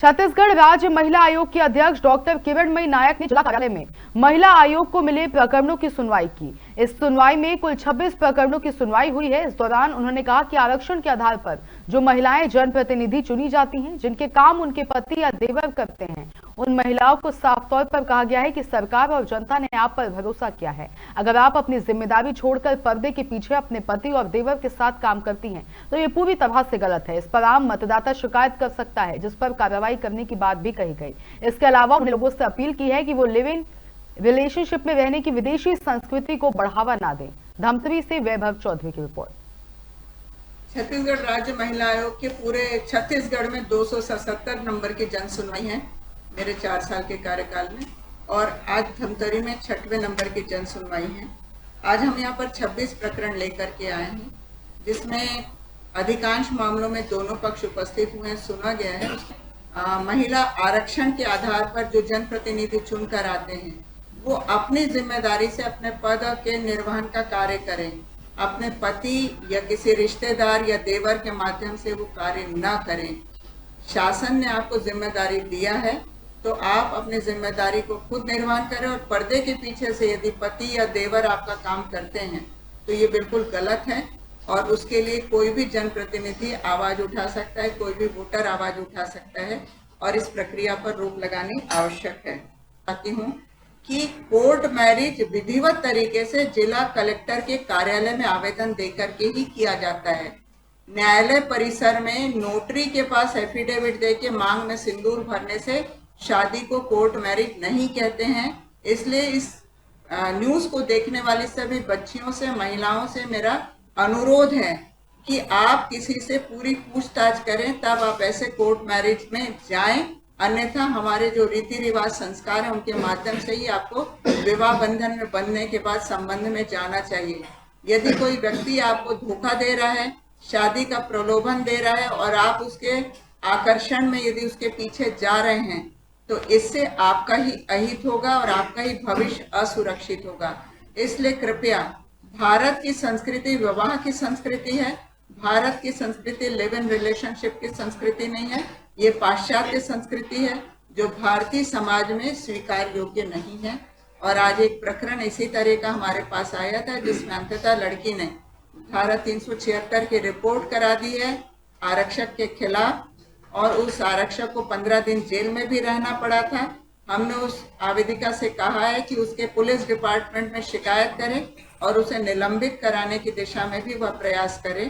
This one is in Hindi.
छत्तीसगढ़ राज्य महिला आयोग की अध्यक्ष डॉक्टर किरणमयी नायक ने जिला कार्यालय में महिला आयोग को मिले प्रकरणों की सुनवाई की। इस सुनवाई में कुल 26 प्रकरणों की सुनवाई हुई है। इस दौरान उन्होंने कहा कि आरक्षण के आधार पर जो महिलाएं जनप्रतिनिधि चुनी जाती हैं, जिनके काम उनके पति या देवर करते हैं, उन महिलाओं को साफ तौर पर कहा गया है कि सरकार और जनता ने आप पर भरोसा किया है। अगर आप अपनी जिम्मेदारी छोड़कर पर्दे के पीछे अपने पति और देवर के साथ काम करती हैं तो ये पूरी तरह से गलत है। इस पर आम मतदाता शिकायत कर सकता है, जिस पर कार्रवाई करने की बात भी कही गई। इसके अलावा उन्होंने लोगों से अपील की है कि वो लिव इन रिलेशनशिप में रहने की विदेशी संस्कृति को बढ़ावा ना दें। धमतरी से वैभव चौधरी की रिपोर्ट। छत्तीसगढ़ राज्य महिला आयोग के पूरे छत्तीसगढ़ में 277 नंबर की जन सुनवाई है मेरे 4 साल के कार्यकाल में, और आज धमतरी में 6वें नंबर की जन सुनवाई है। आज हम यहाँ पर 26 प्रकरण लेकर के आए हैं, जिसमें अधिकांश मामलों में दोनों पक्ष उपस्थित हुए हैं, सुना गया है। महिला आरक्षण के आधार पर जो जनप्रतिनिधि चुनकर आते हैं वो अपनी जिम्मेदारी से अपने पद के निर्वहन का कार्य करें, अपने पति या किसी रिश्तेदार या देवर के माध्यम से वो कार्य न करें। शासन ने आपको जिम्मेदारी दिया है तो आप अपनी जिम्मेदारी को खुद निर्वहन करें, और पर्दे के पीछे से यदि पति या देवर आपका काम करते हैं तो ये बिल्कुल गलत है, और उसके लिए कोई भी जनप्रतिनिधि आवाज उठा सकता है, कोई भी वोटर आवाज उठा सकता है, और इस प्रक्रिया पर रोक लगानी आवश्यक है। चाहती हूँ कि कोर्ट मैरिज विधिवत तरीके से जिला कलेक्टर के कार्यालय में आवेदन देकर के ही किया जाता है। न्यायालय परिसर में नोटरी के पास एफिडेविट दे के मांग में सिंदूर भरने से शादी को कोर्ट मैरिज नहीं कहते हैं। इसलिए इस न्यूज को देखने वाली सभी बच्चियों से, महिलाओं से मेरा अनुरोध है कि आप किसी से पूरी पूछताछ करें, तब आप ऐसे कोर्ट मैरिज में जाएं। अन्यथा हमारे जो रीति रिवाज संस्कार है उनके माध्यम से ही आपको विवाह बंधन में बंधने के बाद संबंध में जाना चाहिए। यदि कोई व्यक्ति आपको धोखा दे रहा है, शादी का प्रलोभन दे रहा है, और आप उसके आकर्षण में यदि उसके पीछे जा रहे हैं तो इससे आपका ही अहित होगा और आपका ही भविष्य असुरक्षित होगा। इसलिए कृपया, भारत की संस्कृति विवाह की संस्कृति है। भारत की संस्कृति लिव इन रिलेशनशिप की संस्कृति नहीं है, ये पाश्चात्य संस्कृति है जो भारतीय समाज में स्वीकार योग्य नहीं है। और आज एक प्रकरण इसी तरह का हमारे पास आया था, जिसमें अंततः लड़की ने धारा 376 की रिपोर्ट करा दी है आरक्षक के खिलाफ, और उस आरक्षक को 15 दिन जेल में भी रहना पड़ा था। हमने उस आवेदिका से कहा है कि उसके पुलिस डिपार्टमेंट में शिकायत करे और उसे निलंबित कराने की दिशा में भी वह प्रयास करे।